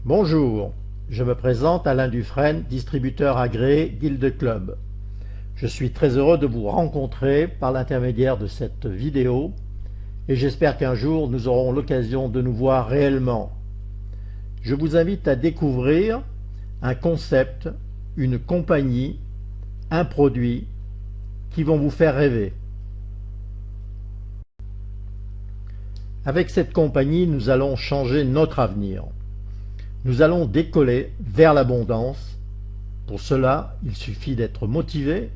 Bonjour, je me présente Alain Dufresne, distributeur agréé Guild Club. Je suis très heureux de vous rencontrer par l'intermédiaire de cette vidéo et j'espère qu'un jour nous aurons l'occasion de nous voir réellement. Je vous invite à découvrir un concept, une compagnie, un produit qui vont vous faire rêver. Avec cette compagnie, nous allons changer notre avenir. Nous allons décoller vers l'abondance. Pour cela, il suffit d'être motivé,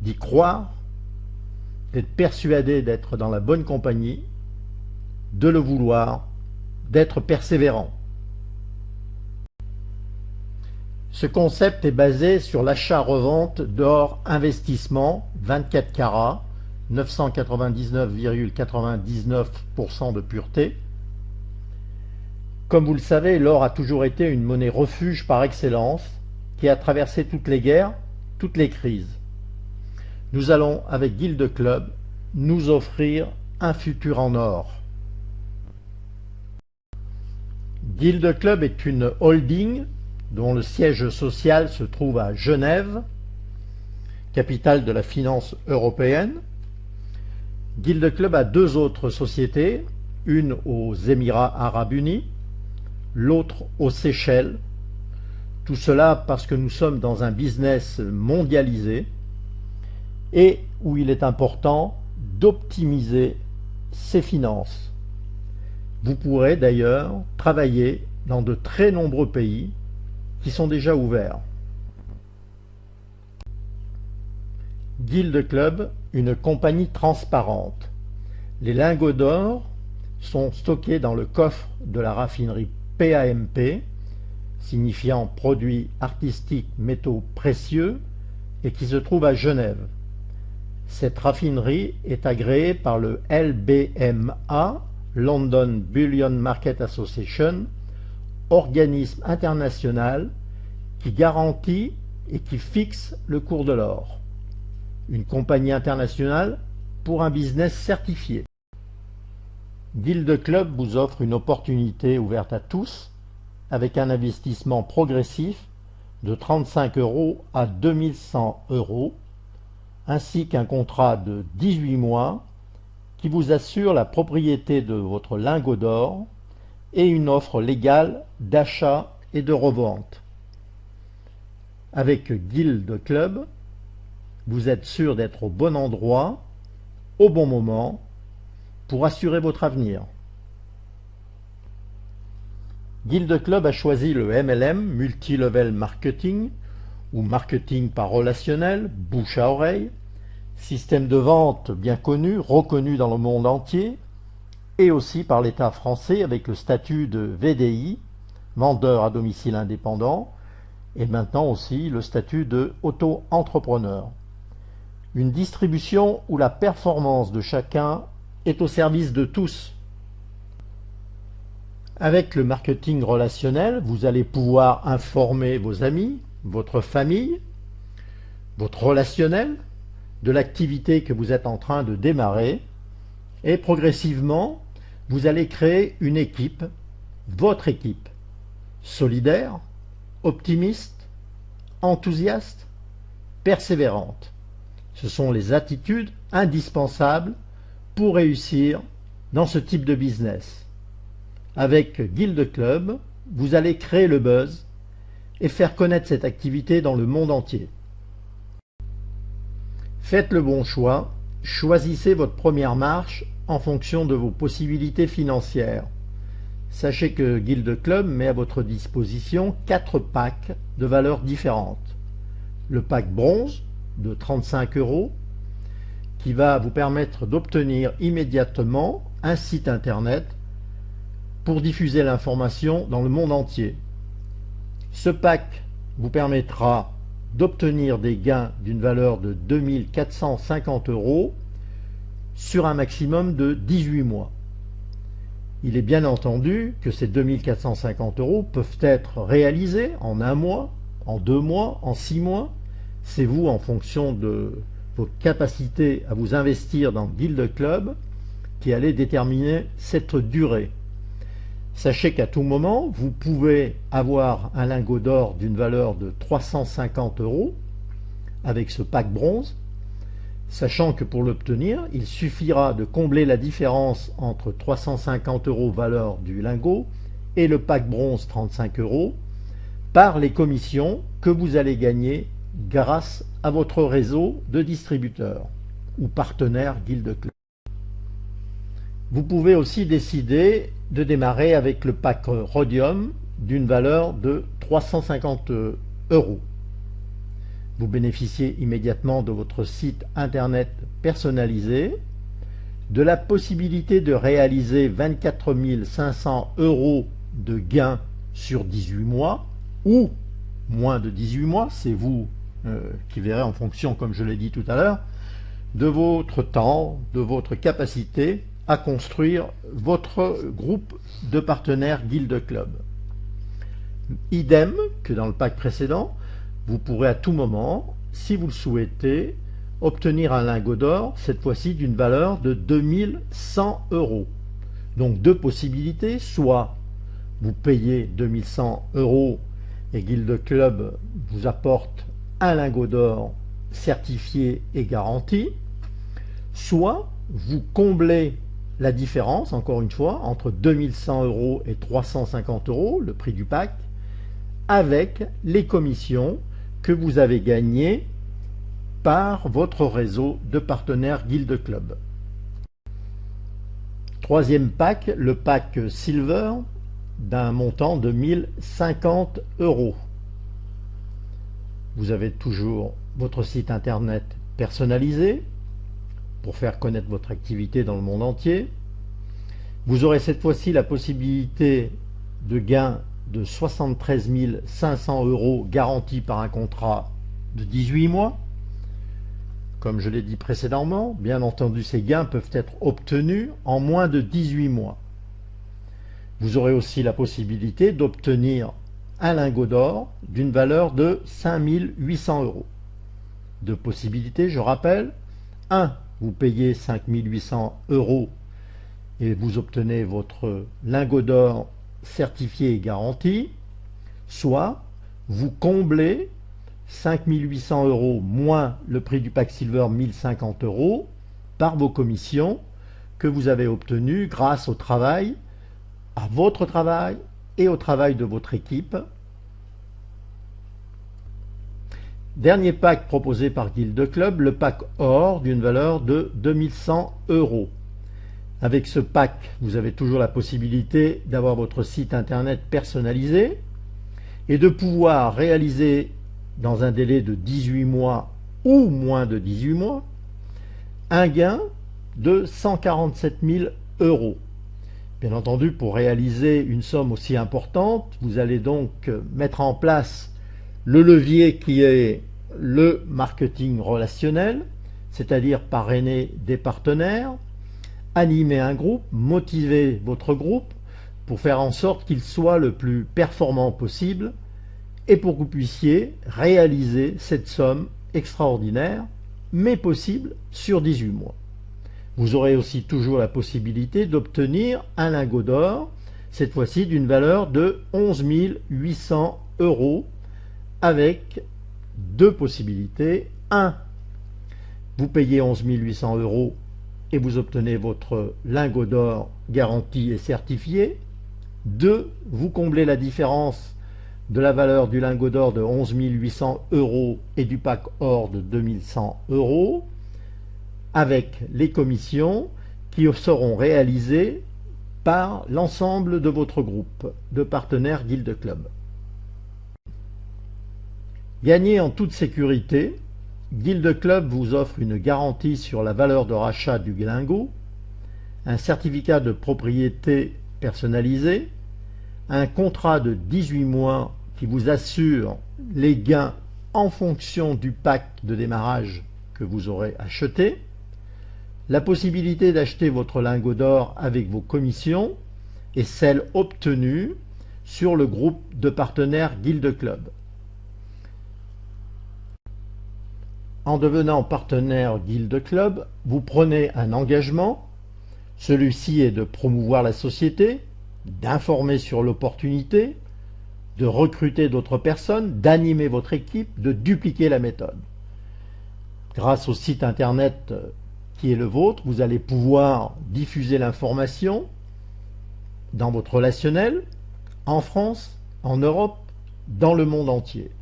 d'y croire, d'être persuadé d'être dans la bonne compagnie, de le vouloir, d'être persévérant. Ce concept est basé sur l'achat-revente d'or investissement 24 carats, 999,99% de pureté. Comme vous le savez, l'or a toujours été une monnaie refuge par excellence qui a traversé toutes les guerres, toutes les crises. Nous allons, avec Guild Club, nous offrir un futur en or. Guild Club est une holding dont le siège social se trouve à Genève, capitale de la finance européenne. Guild Club a deux autres sociétés, une aux Émirats Arabes Unis, l'autre aux Seychelles. Tout cela parce que nous sommes dans un business mondialisé et où il est important d'optimiser ses finances. Vous pourrez d'ailleurs travailler dans de très nombreux pays qui sont déjà ouverts. Guild Club, une compagnie transparente. Les lingots d'or sont stockés dans le coffre de la raffinerie PAMP, signifiant produits artistiques métaux précieux, et qui se trouve à Genève. Cette raffinerie est agréée par le LBMA, London Bullion Market Association, organisme international qui garantit et qui fixe le cours de l'or. Une compagnie internationale pour un business certifié. Guild Club vous offre une opportunité ouverte à tous avec un investissement progressif de 35 € à 2100 € ainsi qu'un contrat de 18 mois qui vous assure la propriété de votre lingot d'or et une offre légale d'achat et de revente. Avec Guild Club, vous êtes sûr d'être au bon endroit, au bon moment, pour assurer votre avenir. Guild Club a choisi le MLM, Multi-Level Marketing, ou marketing par relationnel, bouche à oreille, système de vente bien connu, reconnu dans le monde entier, et aussi par l'État français avec le statut de VDI, vendeur à domicile indépendant, et maintenant aussi le statut de auto-entrepreneur. Une distribution où la performance de chacun est au service de tous. Avec le marketing relationnel, vous allez pouvoir informer vos amis, votre famille, votre relationnel, de l'activité que vous êtes en train de démarrer, et progressivement, vous allez créer une équipe, votre équipe, solidaire, optimiste, enthousiaste, persévérante. Ce sont les attitudes indispensables pour réussir dans ce type de business. Avec Guild Club, vous allez créer le buzz et faire connaître cette activité dans le monde entier. Faites le bon choix, choisissez votre première marche en fonction de vos possibilités financières. Sachez que Guild Club met à votre disposition 4 packs de valeurs différentes. Le pack bronze de 35 € qui va vous permettre d'obtenir immédiatement un site internet pour diffuser l'information dans le monde entier. Ce pack vous permettra d'obtenir des gains d'une valeur de 2450 € sur un maximum de 18 mois. Il est bien entendu que ces 2450 € peuvent être réalisés en 1 mois, en 2 mois, en 6 mois, c'est vous, en fonction de vos capacités à vous investir dans Guild Club, qui allez déterminer cette durée. Sachez qu'à tout moment, vous pouvez avoir un lingot d'or d'une valeur de 350 € avec ce pack bronze, sachant que pour l'obtenir, il suffira de combler la différence entre 350 € valeur du lingot et le pack bronze 35 € par les commissions que vous allez gagner grâce à votre réseau de distributeurs ou partenaires Guild Club. Vous pouvez aussi décider de démarrer avec le pack Rhodium d'une valeur de 350 €. Vous bénéficiez immédiatement de votre site internet personnalisé, de la possibilité de réaliser 24 500 € de gains sur 18 mois ou moins de 18 mois, c'est vous qui verrez en fonction, comme je l'ai dit tout à l'heure, de votre temps, de votre capacité à construire votre groupe de partenaires Guild Club. Idem que dans le pack précédent, vous pourrez à tout moment, si vous le souhaitez, obtenir un lingot d'or, cette fois-ci d'une valeur de 2100 €. Donc deux possibilités, soit vous payez 2100 € et Guild Club vous apporte un lingot d'or certifié et garanti, soit vous comblez la différence, encore une fois, entre 2100 € et 350 €, le prix du pack, avec les commissions que vous avez gagnées par votre réseau de partenaires Guild Club. Troisième pack, le pack Silver, d'un montant de 1050 €. Vous avez toujours votre site internet personnalisé pour faire connaître votre activité dans le monde entier. Vous aurez cette fois-ci la possibilité de gain de 73 500 € garantis par un contrat de 18 mois. Comme je l'ai dit précédemment, bien entendu, ces gains peuvent être obtenus en moins de 18 mois. Vous aurez aussi la possibilité d'obtenir un lingot d'or d'une valeur de 5800 €. Deux possibilités, je rappelle. 1. Vous payez 5800 € et vous obtenez votre lingot d'or certifié et garanti. Soit vous comblez 5800 € moins le prix du pack Silver 1050 € par vos commissions que vous avez obtenues grâce au travail, à votre travail et au travail de votre équipe. Dernier pack proposé par Guild Club, le pack or d'une valeur de 2100 €. Avec ce pack, vous avez toujours la possibilité d'avoir votre site internet personnalisé et de pouvoir réaliser dans un délai de 18 mois ou moins de 18 mois un gain de 147 000 €. Bien entendu, pour réaliser une somme aussi importante, vous allez donc mettre en place le levier qui est le marketing relationnel, c'est-à-dire parrainer des partenaires, animer un groupe, motiver votre groupe pour faire en sorte qu'il soit le plus performant possible et pour que vous puissiez réaliser cette somme extraordinaire, mais possible sur 18 mois. Vous aurez aussi toujours la possibilité d'obtenir un lingot d'or, cette fois-ci d'une valeur de 11 800 € avec deux possibilités. 1. Vous payez 11 800 € et vous obtenez votre lingot d'or garanti et certifié. 2. Vous comblez la différence de la valeur du lingot d'or de 11 800 € et du pack or de 2100 € avec les commissions qui seront réalisées par l'ensemble de votre groupe de partenaires Guild Club. Gagnez en toute sécurité. Guild Club vous offre une garantie sur la valeur de rachat du lingot, un certificat de propriété personnalisé, un contrat de 18 mois qui vous assure les gains en fonction du pack de démarrage que vous aurez acheté, la possibilité d'acheter votre lingot d'or avec vos commissions et celles obtenues sur le groupe de partenaires Guild Club. En devenant partenaire Guild Club, vous prenez un engagement. Celui-ci est de promouvoir la société, d'informer sur l'opportunité, de recruter d'autres personnes, d'animer votre équipe, de dupliquer la méthode. Grâce au site internet qui est le vôtre, vous allez pouvoir diffuser l'information dans votre relationnel, en France, en Europe, dans le monde entier.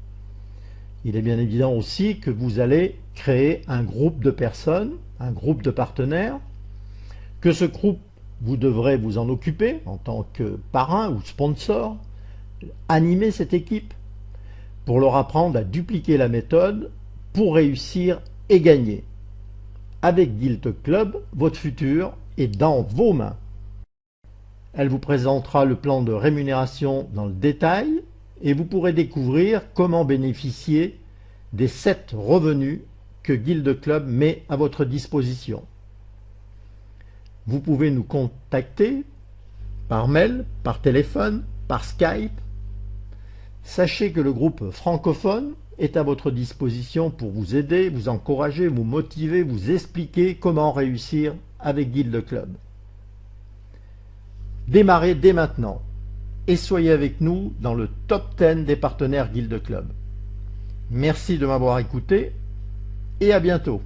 Il est bien évident aussi que vous allez créer un groupe de personnes, un groupe de partenaires, que ce groupe, vous devrez vous en occuper en tant que parrain ou sponsor, animer cette équipe pour leur apprendre à dupliquer la méthode pour réussir et gagner. Avec Guild Club, votre futur est dans vos mains. Elle vous présentera le plan de rémunération dans le détail et vous pourrez découvrir comment bénéficier des 7 revenus que Guild Club met à votre disposition. Vous pouvez nous contacter par mail, par téléphone, par Skype. Sachez que le groupe francophone est à votre disposition pour vous aider, vous encourager, vous motiver, vous expliquer comment réussir avec Guild Club. Démarrez dès maintenant et soyez avec nous dans le top 10 des partenaires Guild Club. Merci de m'avoir écouté et à bientôt.